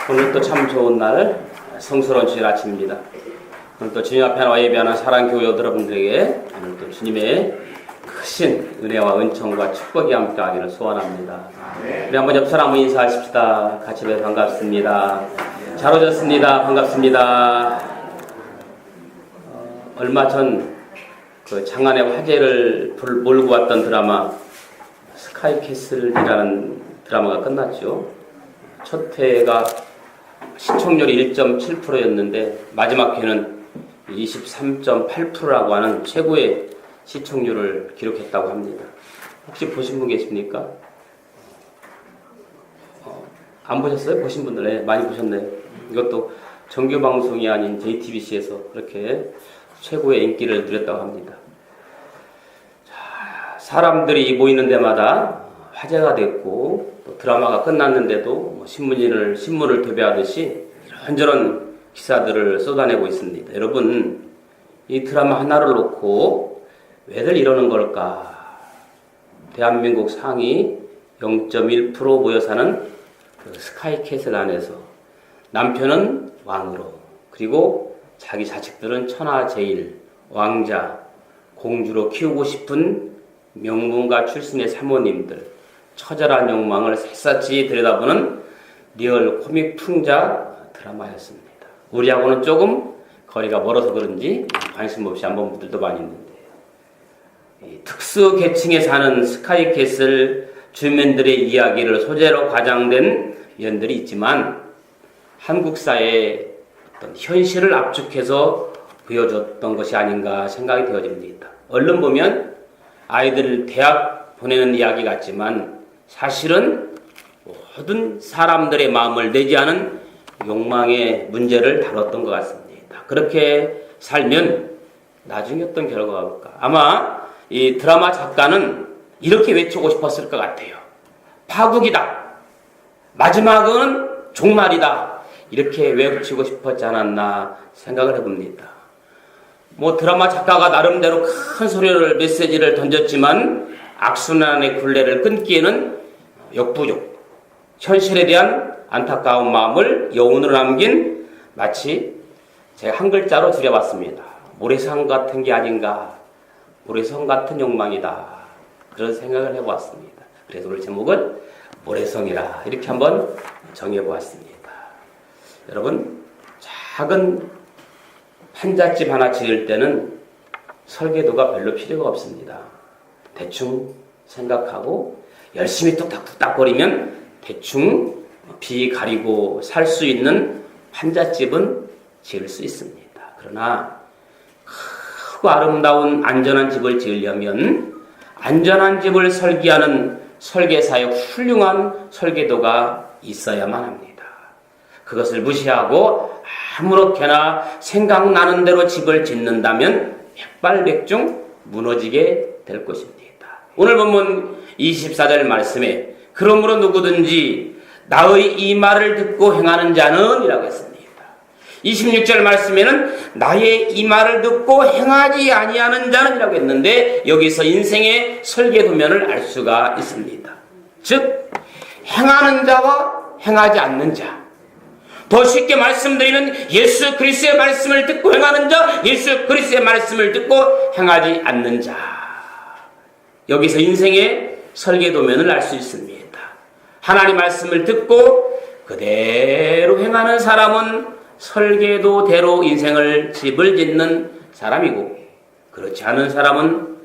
오늘 또 참 좋은 날, 성스러운 주일 아침입니다. 오늘 또 주님 앞에 나와 예배하는 사랑교회 여러분들에게 오늘 또 주님의 크신 은혜와 은총과 축복이 함께하기를 소원합니다. 우리 한번 옆 사람 인사하십시다. 같이 뵈 반갑습니다. 잘 오셨습니다. 반갑습니다. 얼마 전 그 장안의 화제를 몰고 왔던 드라마 스카이캐슬이라는 드라마가 끝났죠. 첫 회가 시청률이 1.7%였는데 마지막 회는 23.8%라고 하는 최고의 시청률을 기록했다고 합니다. 혹시 보신 분 계십니까? 안 보셨어요? 보신 분들? 네, 많이 보셨네요. 이것도 정규 방송이 아닌 JTBC에서 그렇게 최고의 인기를 누렸다고 합니다. 자, 사람들이 모이는 데마다 화제가 됐고 또 드라마가 끝났는데도 신문을 도배하듯이 이런저런 기사들을 쏟아내고 있습니다. 여러분, 이 드라마 하나를 놓고 왜들 이러는 걸까? 대한민국 상위 0.1% 모여 사는 그 스카이캐슬 안에서 남편은 왕으로, 그리고 자기 자식들은 천하제일, 왕자, 공주로 키우고 싶은 명문가 출신의 사모님들, 처절한 욕망을 샅샅이 들여다보는 리얼 코믹 풍자 드라마였습니다. 우리하고는 조금 거리가 멀어서 그런지 관심 없이 안 본 분들도 많이 있는데, 특수 계층에 사는 스카이캐슬 주민들의 이야기를 소재로 과장된 면들이 있지만 한국 사회의 어떤 현실을 압축해서 보여줬던 것이 아닌가 생각이 되어집니다. 얼른 보면 아이들 대학 보내는 이야기 같지만 사실은 모든 사람들의 마음을 내지 않은 욕망의 문제를 다뤘던 것 같습니다. 그렇게 살면 나중에 어떤 결과가 올까? 아마 이 드라마 작가는 이렇게 외치고 싶었을 것 같아요. 파국이다. 마지막은 종말이다. 이렇게 외치고 싶었지 않았나 생각을 해봅니다. 드라마 작가가 나름대로 큰 소리를 메시지를 던졌지만 악순환의 굴레를 끊기에는 역부족, 현실에 대한 안타까운 마음을 여운으로 남긴, 마치 제가 한 글자로 줄여봤습니다. 모래성 같은 게 아닌가, 모래성 같은 욕망이다, 그런 생각을 해보았습니다. 그래서 오늘 제목은 모래성이라 이렇게 한번 정해보았습니다. 여러분, 작은 판잣집 하나 지을 때는 설계도가 별로 필요가 없습니다. 대충 생각하고 열심히 뚝딱뚝딱거리면 대충 비 가리고 살 수 있는 판잣집은 지을 수 있습니다. 그러나 크고 아름다운 안전한 집을 지으려면 안전한 집을 설계하는 설계사의 훌륭한 설계도가 있어야만 합니다. 그것을 무시하고 아무렇게나 생각나는 대로 집을 짓는다면 백발백중 무너지게 될 것입니다. 오늘 본문 24절 말씀에 그러므로 누구든지 나의 이 말을 듣고 행하는 자는 이라고 했습니다. 26절 말씀에는 나의 이 말을 듣고 행하지 아니하는 자는 이라고 했는데 여기서 인생의 설계도면을 알 수가 있습니다. 즉 행하는 자와 행하지 않는 자, 더 쉽게 말씀드리면 예수 그리스도의 말씀을 듣고 행하는 자, 예수 그리스도의 말씀을 듣고 행하지 않는 자, 여기서 인생의 설계도면을 알 수 있습니다. 하나님 말씀을 듣고 그대로 행하는 사람은 설계도대로 인생을 집을 짓는 사람이고, 그렇지 않은 사람은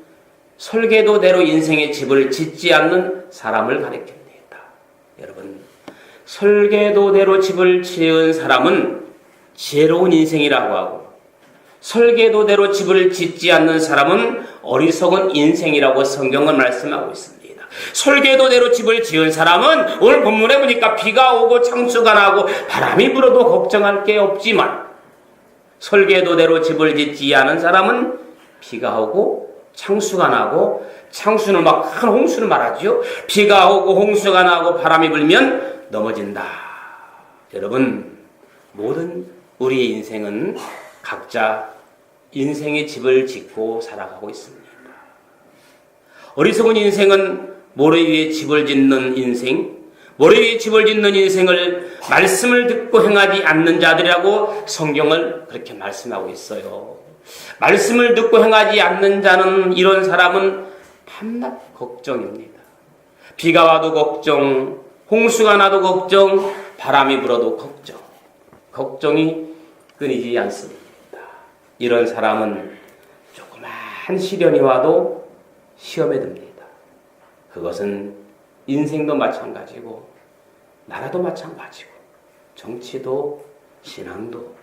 설계도대로 인생의 집을 짓지 않는 사람을 가리킵니다. 여러분, 설계도대로 집을 지은 사람은 지혜로운 인생이라고 하고, 설계도대로 집을 짓지 않는 사람은 어리석은 인생이라고 성경은 말씀하고 있습니다. 설계도대로 집을 지은 사람은 오늘 본문에 보니까 비가 오고 창수가 나고 바람이 불어도 걱정할 게 없지만, 설계도대로 집을 짓지 않은 사람은 비가 오고 창수가 나고, 창수는 막 큰 홍수를 말하죠. 비가 오고 홍수가 나고 바람이 불면 넘어진다. 여러분, 모든 우리의 인생은 각자 인생의 집을 짓고 살아가고 있습니다. 어리석은 인생은 모래 위에 집을 짓는 인생, 모래 위에 집을 짓는 인생을 말씀을 듣고 행하지 않는 자들이라고 성경을 그렇게 말씀하고 있어요. 말씀을 듣고 행하지 않는 자는, 이런 사람은 밤낮 걱정입니다. 비가 와도 걱정, 홍수가 나도 걱정, 바람이 불어도 걱정. 걱정이 끊이지 않습니다. 이런 사람은 조그만 시련이 와도 시험에 듭니다. 그것은 인생도 마찬가지고 나라도 마찬가지고 정치도 신앙도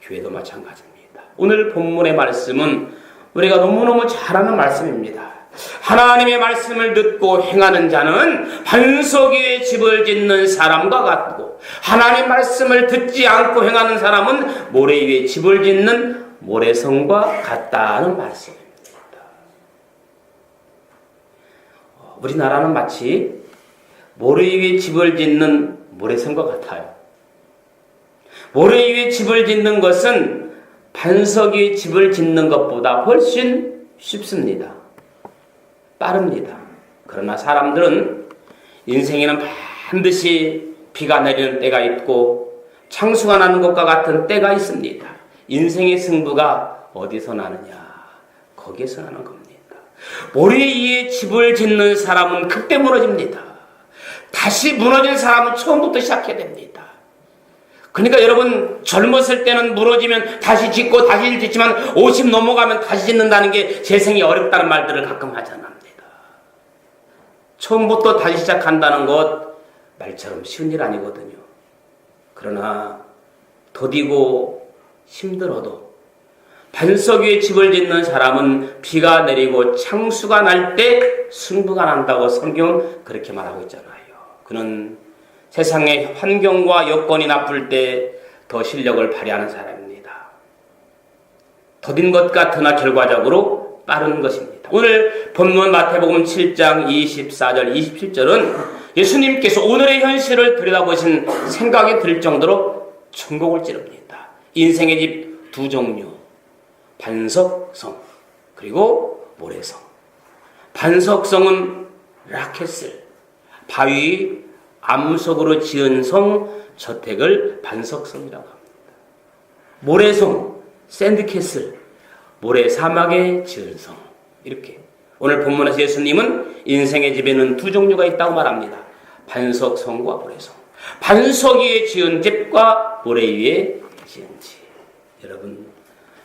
교회도 마찬가지입니다. 오늘 본문의 말씀은 우리가 너무너무 잘 아는 말씀입니다. 하나님의 말씀을 듣고 행하는 자는 반석 위에 집을 짓는 사람과 같고, 하나님의 말씀을 듣지 않고 행하는 사람은 모래 위에 집을 짓는 모래성과 같다는 말씀입니다. 우리나라는 마치 모래 위에 집을 짓는 모래성과 같아요. 모래 위에 집을 짓는 것은 반석 위에 집을 짓는 것보다 훨씬 쉽습니다. 빠릅니다. 그러나 사람들은 인생에는 반드시 비가 내리는 때가 있고 창수가 나는 것과 같은 때가 있습니다. 인생의 승부가 어디서 나느냐? 거기에서 나는 겁니다. 모래 위에 집을 짓는 사람은 그때 무너집니다. 다시 무너진 사람은 처음부터 시작해야 됩니다. 그러니까 여러분, 젊었을 때는 무너지면 다시 짓고 다시 짓지만 50 넘어가면 다시 짓는다는 게 재생이 어렵다는 말들을 가끔 하잖아. 처음부터 다시 시작한다는 것 말처럼 쉬운 일 아니거든요. 그러나 더디고 힘들어도 반석 위에 집을 짓는 사람은 비가 내리고 창수가 날 때 승부가 난다고 성경은 그렇게 말하고 있잖아요. 그는 세상의 환경과 여건이 나쁠 때 더 실력을 발휘하는 사람입니다. 더딘 것 같으나 결과적으로 빠른 것입니다. 오늘 본문 마태복음 7장 24절 27절은 예수님께서 오늘의 현실을 들여다보신 생각이 들 정도로 천국을 찌릅니다. 인생의 집 두 종류, 반석성 그리고 모래성. 반석성은 라켓을, 바위 암석으로 지은 성, 저택을 반석성이라고 합니다. 모래성, 샌드캐슬, 모래 사막에 지은 성. 이렇게 오늘 본문에서 예수님은 인생의 집에는 두 종류가 있다고 말합니다. 반석성과 모래성. 반석 위에 지은 집과 모래 위에 지은 집. 여러분,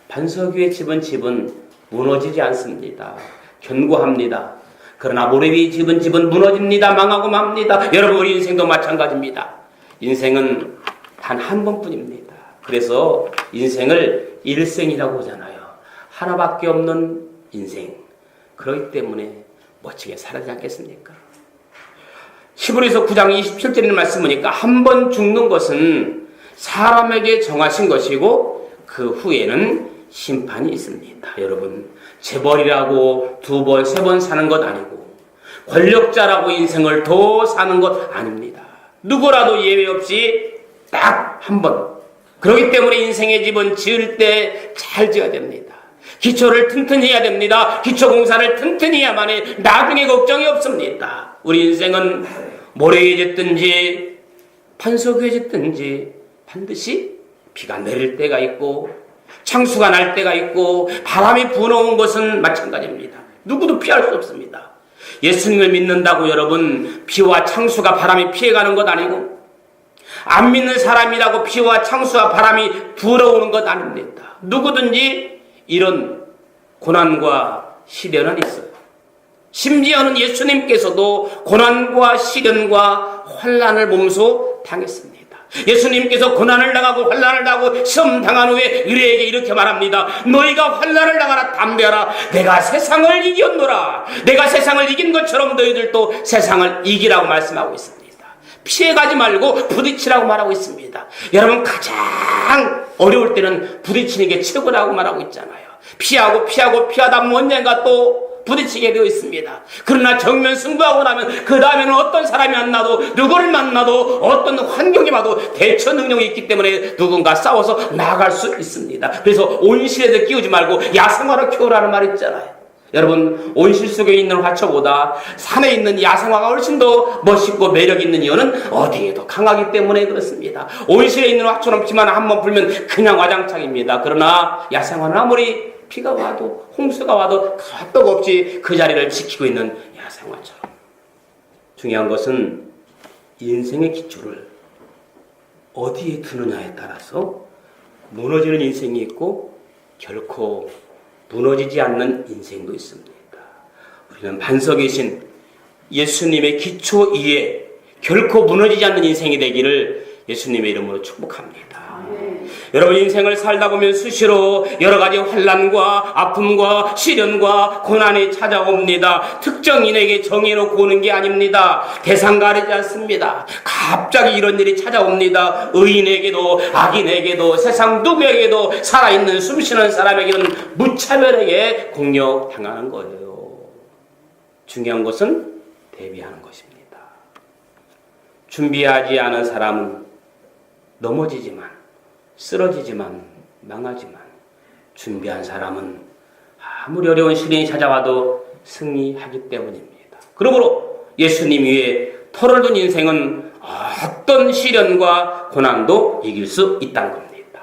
반석 위에 지은 집은 무너지지 않습니다. 견고합니다. 그러나 모래 위에 지은 집은 무너집니다. 망하고 맙니다. 여러분, 우리 인생도 마찬가지입니다. 인생은 단 한 번뿐입니다. 그래서 인생을 일생이라고 하잖아요. 하나밖에 없는 인생. 그렇기 때문에 멋지게 살아야 하지 않겠습니까? 히브리서 9장 27절의 말씀 보니까 한 번 죽는 것은 사람에게 정하신 것이고 그 후에는 심판이 있습니다. 여러분, 재벌이라고 두 번, 세 번 사는 것 아니고 권력자라고 인생을 더 사는 것 아닙니다. 누구라도 예외 없이 딱 한 번. 그렇기 때문에 인생의 집은 지을 때 잘 지어야 됩니다. 기초를 튼튼히 해야 됩니다. 기초공사를 튼튼히 해야만 해. 나중에 걱정이 없습니다. 우리 인생은 모래 위에 짓든지 반석 위에 짓든지 반드시 비가 내릴 때가 있고 창수가 날 때가 있고 바람이 불어온 것은 마찬가지입니다. 누구도 피할 수 없습니다. 예수님을 믿는다고 여러분 비와 창수가 바람이 피해가는 것 아니고 안 믿는 사람이라고 비와 창수와 바람이 불어오는 것 아닙니다. 누구든지 이런 고난과 시련은 있어요. 심지어는 예수님께서도 고난과 시련과 환난을 몸소 당했습니다. 예수님께서 고난을 당하고 환난을 당하고 시험 당한 후에 의뢰에게 이렇게 말합니다. 너희가 환난을 당하라 담대하라. 내가 세상을 이겼노라. 내가 세상을 이긴 것처럼 너희들도 세상을 이기라고 말씀하고 있습니다. 피해가지 말고 부딪히라고 말하고 있습니다. 여러분, 가장 어려울 때는 부딪히는 게 최고라고 말하고 있잖아요. 피하다 보면 언젠가 또 부딪히게 되어 있습니다. 그러나 정면 승부하고 나면 그 다음에는 어떤 사람이 만나도 누구를 만나도 어떤 환경이 와도 대처 능력이 있기 때문에 누군가 싸워서 나아갈 수 있습니다. 그래서 온실에도 끼우지 말고 야생화로 키우라는 말이 있잖아요. 여러분, 온실 속에 있는 화초보다 산에 있는 야생화가 훨씬 더 멋있고 매력 있는 이유는 어디에도 강하기 때문에 그렇습니다. 온실에 있는 화초는 비만 한번 불면 그냥 와장창입니다. 그러나 야생화는 아무리 비가 와도 홍수가 와도 끄떡없이 그 자리를 지키고 있는 야생화처럼. 중요한 것은 인생의 기초를 어디에 두느냐에 따라서 무너지는 인생이 있고 결코 무너지지 않는 인생도 있습니다. 우리는 반석에 계신 예수님의 기초 위에 결코 무너지지 않는 인생이 되기를 예수님의 이름으로 축복합니다. 여러분, 인생을 살다 보면 수시로 여러 가지 환난과 아픔과 시련과 고난이 찾아옵니다. 특정인에게 정해놓고 오는 게 아닙니다. 대상 가리지 않습니다. 갑자기 이런 일이 찾아옵니다. 의인에게도 악인에게도 세상 누구에게도 살아있는 숨쉬는 사람에게는 무차별하게 공격당하는 거예요. 중요한 것은 대비하는 것입니다. 준비하지 않은 사람은 넘어지지만 쓰러지지만 망하지만 준비한 사람은 아무리 어려운 시련이 찾아와도 승리하기 때문입니다. 그러므로 예수님 위에 터를 둔 인생은 어떤 시련과 고난도 이길 수 있다는 겁니다.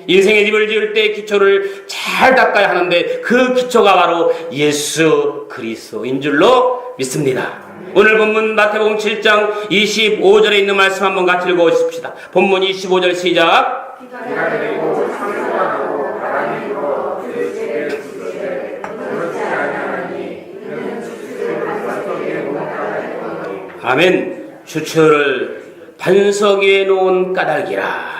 인생의 집을 지을 때 기초를 잘 닦아야 하는데 그 기초가 바로 예수 그리스도인 줄로 믿습니다. 오늘 본문 마태복음 7장 25절에 있는 말씀 한번 같이 읽어보십시다. 본문 25절 시작. 아멘. 주처를 반석 위에 놓은 까닭이라.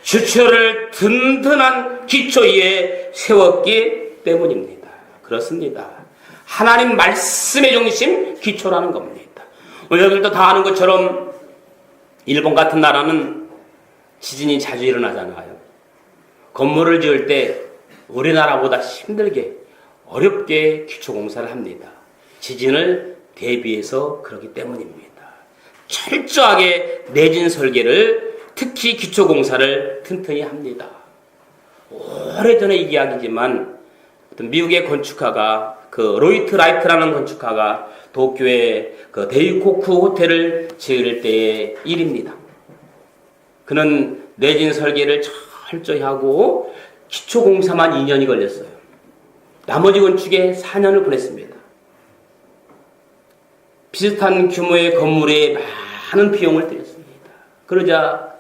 주처를 든든한 기초 위에 세웠기 때문입니다. 그렇습니다. 하나님 말씀의 중심, 기초라는 겁니다. 여러분들도 다 아는 것처럼 일본 같은 나라는 지진이 자주 일어나잖아요. 건물을 지을 때 우리나라보다 힘들게 어렵게 기초공사를 합니다. 지진을 대비해서 그렇기 때문입니다. 철저하게 내진 설계를 특히 기초공사를 튼튼히 합니다. 오래전의 이야기지만 어떤 미국의 건축가가 로이트 라이트라는 건축가가 도쿄의 데이코쿠 호텔을 지을 때의 일입니다. 그는 내진 설계를 철저히 하고 기초공사만 2년이 걸렸어요. 나머지 건축에 4년을 보냈습니다. 비슷한 규모의 건물에 많은 비용을 들였습니다. 그러자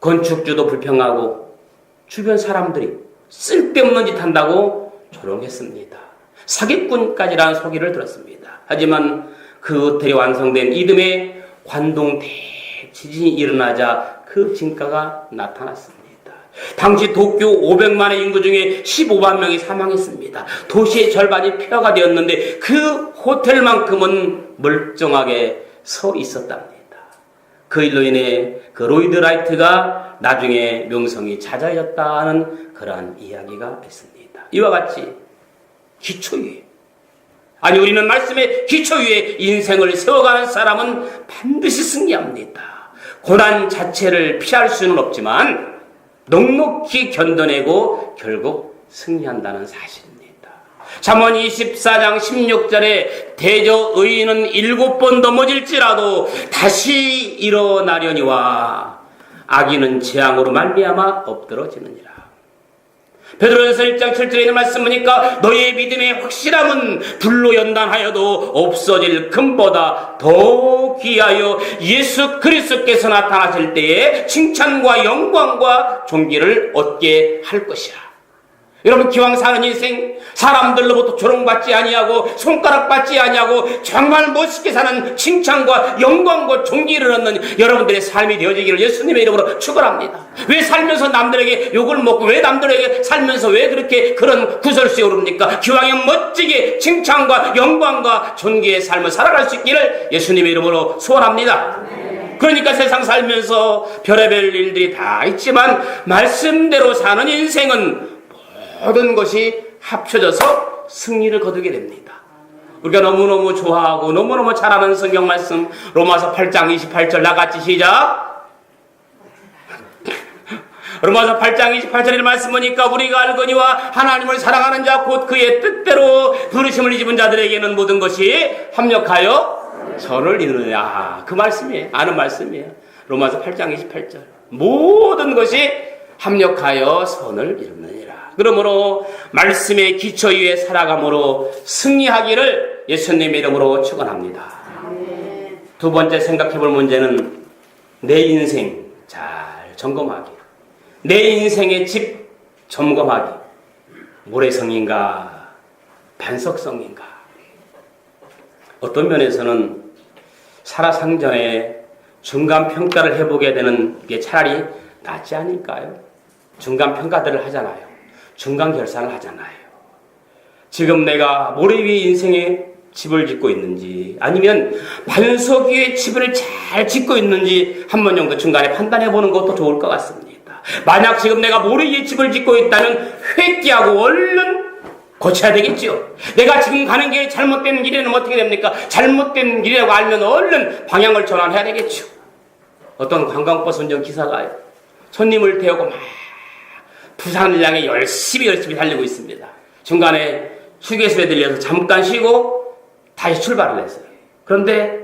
건축주도 불평하고 주변 사람들이 쓸데없는 짓 한다고 조롱했습니다. 사기꾼까지라는 소리를 들었습니다. 하지만 그 호텔이 완성된 이듬해 관동 대지진이 일어나자 그 진가가 나타났습니다. 당시 도쿄 500만의 인구 중에 15만 명이 사망했습니다. 도시의 절반이 폐허가 되었는데 그 호텔만큼은 멀쩡하게 서 있었답니다. 그 일로 인해 그 로이드 라이트가 나중에 명성이 잦아졌다는 그러한 이야기가 있습니다. 이와 같이 기초 위에, 아니 우리는 말씀의 기초 위에 인생을 세워가는 사람은 반드시 승리합니다. 고난 자체를 피할 수는 없지만 넉넉히 견뎌내고 결국 승리한다는 사실입니다. 잠언 24장 16절에 대저 의인은 7번 넘어질지라도 다시 일어나려니와 악인은 재앙으로 말미암아 엎드러지느니라. 베드로전서 1장 7절에 있는 말씀 보니까 너희의 믿음의 확실함은 불로 연단하여도 없어질 금보다 더 귀하여 예수 그리스도께서 나타나실 때에 칭찬과 영광과 존귀를 얻게 할 것이라. 여러분, 기왕 사는 인생 사람들로부터 조롱받지 아니하고 손가락받지 아니하고 정말 멋있게 사는 칭찬과 영광과 존귀를 얻는 여러분들의 삶이 되어지기를 예수님의 이름으로 축원합니다. 왜 살면서 남들에게 욕을 먹고 왜 남들에게 살면서 왜 그렇게 그런 구설수에 오릅니까? 기왕에 멋지게 칭찬과 영광과 존귀의 삶을 살아갈 수 있기를 예수님의 이름으로 소원합니다. 그러니까 세상 살면서 별의별 일들이 다 있지만 말씀대로 사는 인생은 모든 것이 합쳐져서 승리를 거두게 됩니다. 우리가 너무너무 좋아하고 너무너무 잘 아는 성경 말씀 로마서 8장 28절 나같이 시작. 로마서 8장 28절의 말씀 보니까 우리가 알거니와 하나님을 사랑하는 자 곧 그의 뜻대로 부르심을 입은 자들에게는 모든 것이 합력하여 선을 이루느냐. 그 말씀이에요. 아는 말씀이에요. 로마서 8장 28절. 모든 것이 합력하여 선을 이루느니라. 그러므로 말씀의 기초 위에 살아감으로 승리하기를 예수님의 이름으로 축원합니다. 두 번째 생각해볼 문제는 내 인생 잘 점검하기. 내 인생의 집 점검하기. 모래성인가 반석성인가. 어떤 면에서는 살아상전에 중간평가를 해보게 되는 게 차라리 낫지 않을까요? 중간평가들을 하잖아요. 중간결산을 하잖아요. 지금 내가 모래 위에 인생의 집을 짓고 있는지 아니면 반석 위에 집을 잘 짓고 있는지 한 번 정도 중간에 판단해 보는 것도 좋을 것 같습니다. 만약 지금 내가 모래 위에 집을 짓고 있다면 회개하고 얼른 고쳐야 되겠죠. 내가 지금 가는 길이 잘못된 길이면 어떻게 됩니까? 잘못된 길이라고 알면 얼른 방향을 전환해야 되겠죠. 어떤 관광버스 운전기사가요, 손님을 태우고 막 부산을 향해 열심히 달리고 있습니다. 중간에 휴게소에 들려서 잠깐 쉬고 다시 출발을 했어요. 그런데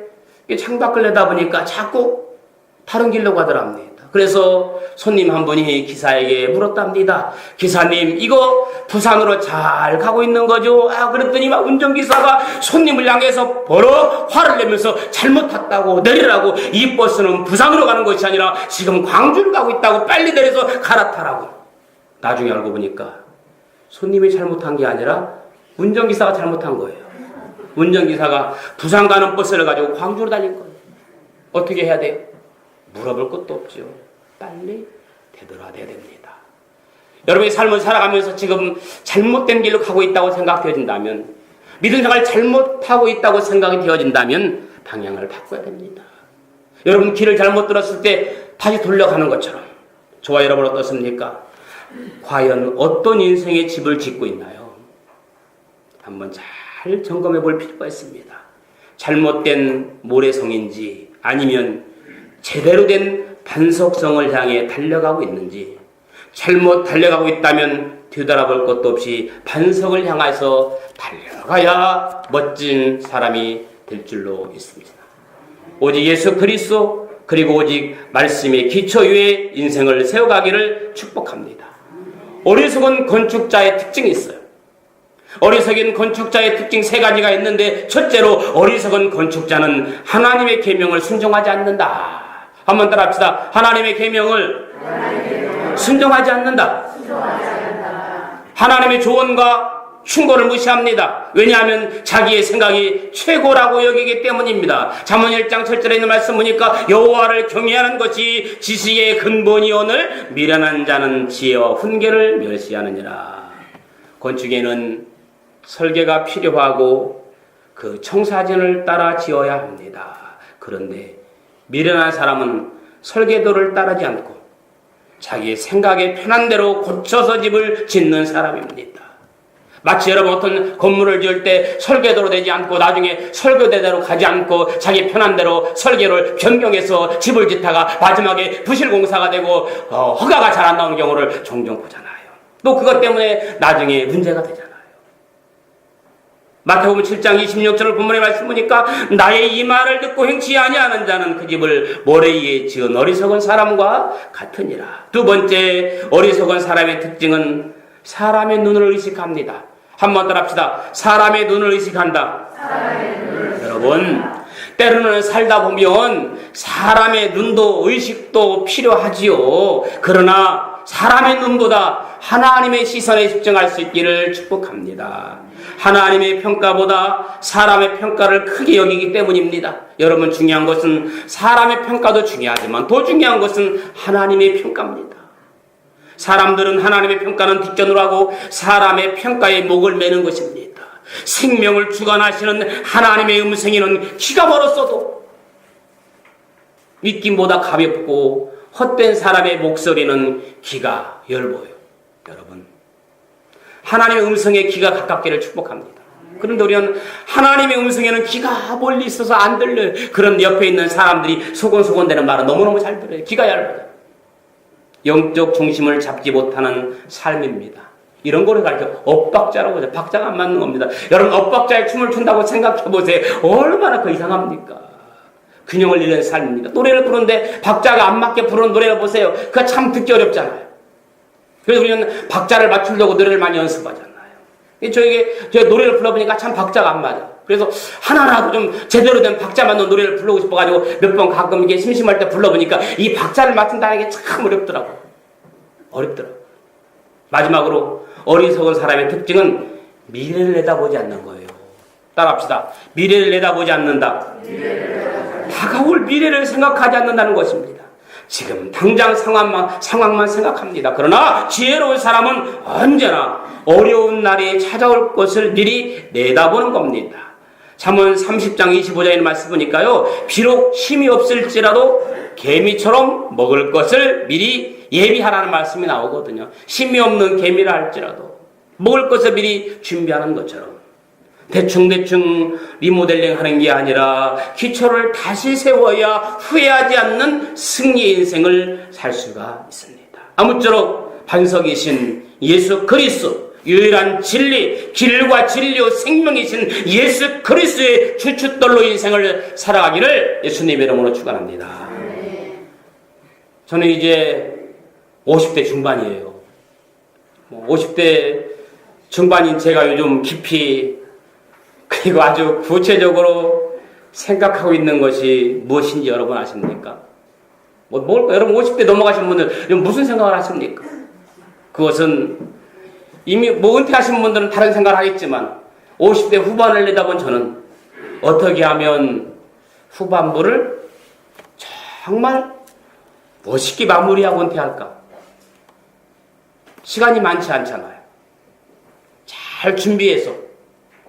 창밖을 내다보니까 자꾸 다른 길로 가더랍니다. 그래서 손님 한 분이 기사에게 물었답니다. 기사님, 이거 부산으로 잘 가고 있는 거죠? 그랬더니 막 운전기사가 손님을 향해서 버럭 화를 내면서 잘못 탔다고 내리라고, 이 버스는 부산으로 가는 것이 아니라 지금 광주를 가고 있다고, 빨리 내려서 갈아타라고. 나중에 알고 보니까 손님이 잘못한 게 아니라 운전기사가 잘못한 거예요. 운전기사가 부산 가는 버스를 가지고 광주로 달린 거예요. 어떻게 해야 돼요? 물어볼 것도 없죠. 빨리 되돌아야 됩니다. 여러분의 삶을 살아가면서 지금 잘못된 길로 가고 있다고 생각되어진다면, 믿음 생활 잘못하고 있다고 생각이 되어진다면 방향을 바꿔야 됩니다. 여러분 길을 잘못 들었을 때 다시 돌려가는 것처럼. 저와 여러분 어떻습니까? 과연 어떤 인생의 집을 짓고 있나요? 한번 잘 점검해 볼 필요가 있습니다. 잘못된 모래성인지 아니면 제대로 된 반석성을 향해 달려가고 있는지. 잘못 달려가고 있다면 뒤돌아볼 것도 없이 반석을 향해서 달려가야 멋진 사람이 될 줄로 있습니다. 오직 예수 그리스도 그리고 오직 말씀의 기초 위에 인생을 세워가기를 축복합니다. 어리석은 건축자의 특징이 있어요. 어리석은 건축자의 특징 세 가지가 있는데, 첫째로 어리석은 건축자는 하나님의 계명을 순종하지 않는다. 한번 따라합시다. 하나님의 계명을 순종하지 않는다. 하나님의 조언과 충고를 무시합니다. 왜냐하면 자기의 생각이 최고라고 여기기 때문입니다. 잠언 1장 7절에 있는 말씀 보니까 여호와를 경외하는 것이 지식의 근본이오늘 미련한 자는 지혜와 훈계를 멸시하느니라. 건축에는 설계가 필요하고 그 청사진을 따라 지어야 합니다. 그런데 미련한 사람은 설계도를 따르지 않고 자기의 생각에 편한 대로 고쳐서 집을 짓는 사람입니다. 마치 여러분 어떤 건물을 지을 때 설계도로 되지 않고 나중에 설계대로 가지 않고 자기 편한 대로 설계를 변경해서 집을 짓다가 마지막에 부실공사가 되고 허가가 잘 안 나오는 경우를 종종 보잖아요. 또 그것 때문에 나중에 문제가 되잖아요. 마태복음 7장 26절 본문의 말씀 보니까 나의 이 말을 듣고 행치 아니하는 자는 그 집을 모래 위에 지은 어리석은 사람과 같으니라. 두 번째 어리석은 사람의 특징은 사람의 눈을 의식합니다. 한번 따라합시다. 사람의 눈을 의식한다. 여러분, 때로는 살다 보면 사람의 눈도 의식도 필요하지요. 그러나 사람의 눈보다 하나님의 시선에 집중할 수 있기를 축복합니다. 하나님의 평가보다 사람의 평가를 크게 여기기 때문입니다. 여러분, 중요한 것은 사람의 평가도 중요하지만 더 중요한 것은 하나님의 평가입니다. 사람들은 하나님의 평가는 뒷전으로 하고 사람의 평가에 목을 매는 것입니다. 생명을 주관하시는 하나님의 음성에는 기가 멀었어도 믿김보다 가볍고 헛된 사람의 목소리는 기가 엷어요. 여러분, 하나님의 음성에 기가 가깝기를 축복합니다. 그런데 우리는 하나님의 음성에는 기가 멀리 있어서 안 들려요. 그런 옆에 있는 사람들이 소곤소곤 되는 말은 너무너무 잘 들어요. 기가 얇아요. 영적 중심을 잡지 못하는 삶입니다. 이런 거를 가르쳐 엇박자라고 하죠. 박자가 안 맞는 겁니다. 여러분 엇박자에 춤을 춘다고 생각해 보세요. 얼마나 그 이상합니까? 균형을 잃는 삶입니다. 노래를 부르는데 박자가 안 맞게 부르는 노래를 보세요. 그거 참 듣기 어렵잖아요. 그래서 우리는 박자를 맞추려고 노래를 많이 연습하잖아요. 제가 노래를 불러보니까 참 박자가 안 맞아. 그래서 하나라도 좀 제대로 된 박자 맞는 노래를 부르고 싶어가지고 몇 번 가끔 이게 심심할 때 불러보니까 이 박자를 맞춘다는 게 참 어렵더라고요. 마지막으로 어리석은 사람의 특징은 미래를 내다보지 않는 거예요. 따라합시다. 미래를 내다보지 않는다. 다가올 미래를 생각하지 않는다는 것입니다. 지금 당장 상황만 생각합니다. 그러나 지혜로운 사람은 언제나 어려운 날이 찾아올 것을 미리 내다보는 겁니다. 잠언 30장 25절의 말씀 보니까요. 비록 힘이 없을지라도 개미처럼 먹을 것을 미리 예비하라는 말씀이 나오거든요. 힘이 없는 개미라 할지라도 먹을 것을 미리 준비하는 것처럼 대충 리모델링 하는 게 아니라 기초를 다시 세워야 후회하지 않는 승리의 인생을 살 수가 있습니다. 아무쪼록 반석이신 예수 그리스도, 유일한 진리, 길과 진리요 생명이신 예수 그리스도의 주춧돌로 인생을 살아가기를 예수님 이름으로 축원합니다. 저는 이제 50대 중반이에요. 50대 중반인 제가 요즘 깊이 그리고 아주 구체적으로 생각하고 있는 것이 무엇인지 여러분 아십니까? 여러분 50대 넘어가신 분들 무슨 생각을 하십니까? 그것은 이미 은퇴하신 분들은 다른 생각을 하겠지만 50대 후반을 내다본 저는 어떻게 하면 후반부를 정말 멋있게 마무리하고 은퇴할까? 시간이 많지 않잖아요. 잘 준비해서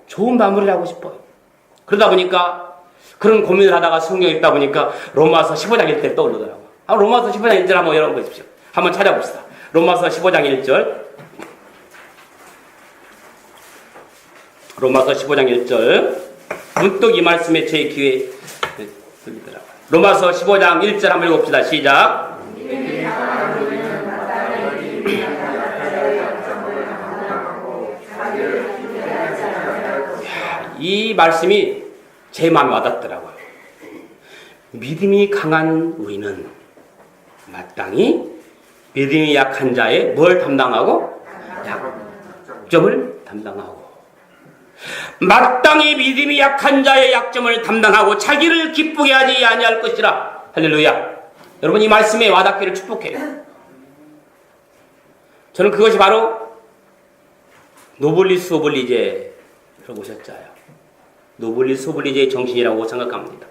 좋은 마무리를 하고 싶어요. 그러다 보니까 그런 고민을 하다가 성경 읽다 보니까 로마서 15장 1절 떠오르더라고요. 로마서 15장 1절 한번 열어보십시오. 한번 찾아봅시다. 로마서 15장 1절. 로마서 15장 1절. 문득 이 말씀에 제 귀에 들리더라고요. 로마서 15장 1절 한번 읽어봅시다. 시작. 이 말씀이 제 마음에 와닿더라고요. 믿음이 강한 우리는 마땅히 믿음이 약한 자의 뭘 담당하고? 약점을 담당하고. 마땅히 믿음이 약한 자의 약점을 담당하고 자기를 기쁘게 하지 아니할 것이라. 할렐루야. 여러분 이 말씀에 와닿기를 축복해요. 저는 그것이 바로 노블리스 오블리제를 보셨잖아요. 노블리스 오블리제의 정신이라고 생각합니다.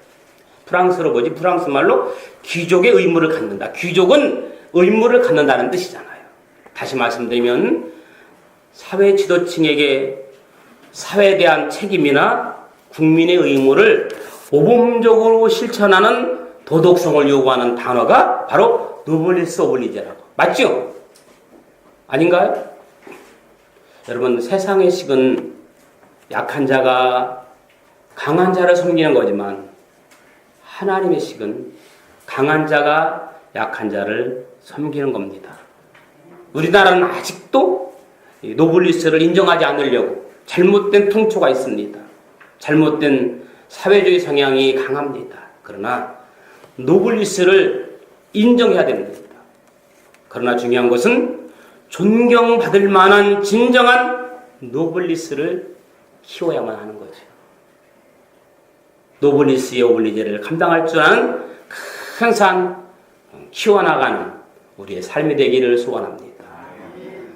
프랑스로 프랑스 말로 귀족의 의무를 갖는다. 귀족은 의무를 갖는다는 뜻이잖아요. 다시 말씀드리면 사회 지도층에게 사회에 대한 책임이나 국민의 의무를 모범적으로 실천하는 도덕성을 요구하는 단어가 바로 노블리스 오블리제라고. 맞죠? 아닌가요? 여러분 세상의 식은 약한 자가 강한 자를 섬기는 거지만 하나님의 식은 강한 자가 약한 자를 섬기는 겁니다. 우리나라는 아직도 노블리스를 인정하지 않으려고 잘못된 통초가 있습니다. 잘못된 사회주의 성향이 강합니다. 그러나 노블리스를 인정해야 됩니다. 그러나 중요한 것은 존경받을 만한 진정한 노블리스를 키워야만 하는 거죠. 노블리스의 오블리제를 감당할 줄 아는 큰 산 키워나가는 우리의 삶이 되기를 소원합니다.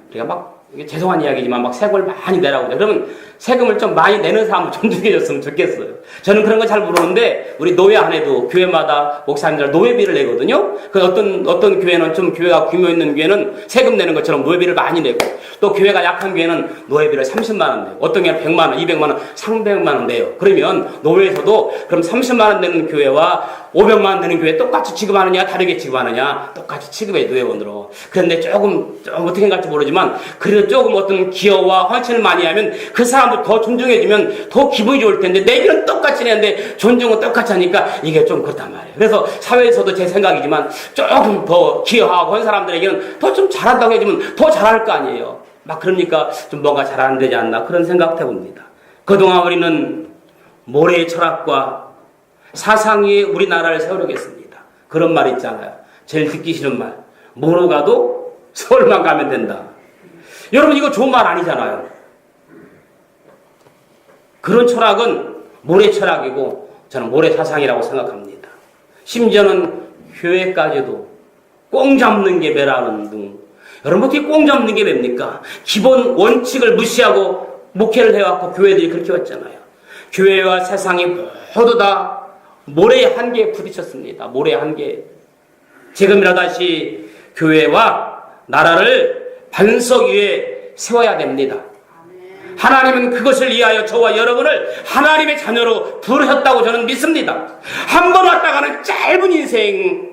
우리가 막 죄송한 이야기지만 막 세금을 많이 내라고 그래요. 그러면 세금을 좀 많이 내는 사람을 존중해줬으면 좋겠어요. 저는 그런 거 잘 모르는데 우리 노예 안에도 교회마다 목사님들 노예비를 내거든요. 그 어떤 교회는 좀 교회가 규모 있는 교회는 세금 내는 것처럼 노예비를 많이 내고 또 교회가 약한 교회는 노예비를 30만 원 내고 어떤 교회는 100만 원, 200만 원, 300만 원 내요. 그러면 노예에서도 그럼 30만 원 내는 교회와 500만 드는 교회 똑같이 취급하느냐 다르게 취급하느냐? 똑같이 취급해 노회원으로. 그런데 조금 어떻게 생각할지 모르지만 그래도 조금 어떤 기여와 헌신을 많이 하면 그 사람도 더 존중해주면 더 기분이 좋을 텐데 내기는 똑같이 내는데 존중은 똑같이 하니까 이게 좀 그렇단 말이에요. 그래서 사회에서도 제 생각이지만 조금 더 기여하고 한 사람들에게는 더 좀 잘한다고 해주면 더 잘할 거 아니에요. 막 그러니까 좀 뭔가 잘 안 되지 않나 그런 생각 해봅니다. 그동안 우리는 모래의 철학과 사상 위에 우리나라를 세우려고 했습니다. 그런 말 있잖아요. 제일 듣기 싫은 말. 뭐로 가도 서울만 가면 된다. 여러분 이거 좋은 말 아니잖아요. 그런 철학은 모래 철학이고 저는 모래 사상이라고 생각합니다. 심지어는 교회까지도 꽁 잡는 게 매라는 등. 여러분 어떻게 꽁 잡는 게 맵니까? 기본 원칙을 무시하고 목회를 해왔고 교회들이 그렇게 왔잖아요. 교회와 세상이 모두 다 모래의 한계에 부딪혔습니다. 모래의 한계. 지금이라도 다시 교회와 나라를 반석 위에 세워야 됩니다. 하나님은 그것을 위하여 저와 여러분을 하나님의 자녀로 부르셨다고 저는 믿습니다. 한 번 왔다가는 짧은 인생,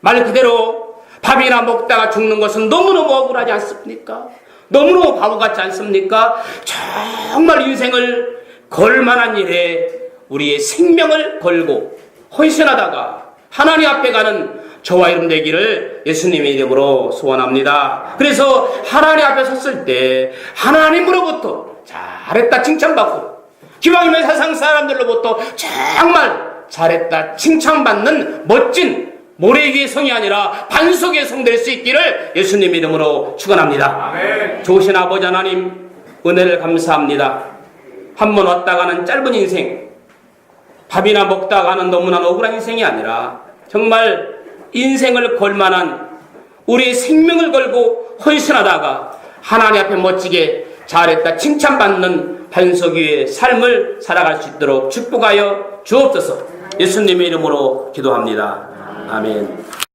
말 그대로 밥이나 먹다가 죽는 것은 너무너무 억울하지 않습니까? 너무너무 바보 같지 않습니까? 정말 인생을 걸 만한 일에 우리의 생명을 걸고 헌신하다가 하나님 앞에 가는 저와 여러분 되기를 예수님의 이름으로 소원합니다. 그래서 하나님 앞에 섰을 때 하나님으로부터 잘했다 칭찬받고 기왕이면 세상 사람들로부터 정말 잘했다 칭찬받는 멋진 모래 위의 성이 아니라 반석의 성 될 수 있기를 예수님 이름으로 축원합니다. 아멘. 좋으신 아버지 하나님 은혜를 감사합니다. 한 번 왔다가는 짧은 인생, 밥이나 먹다가는 너무나 억울한 인생이 아니라 정말 인생을 걸만한 우리의 생명을 걸고 헌신하다가 하나님 앞에 멋지게 잘했다 칭찬받는 반석 위의 삶을 살아갈 수 있도록 축복하여 주옵소서. 예수님의 이름으로 기도합니다. 아멘.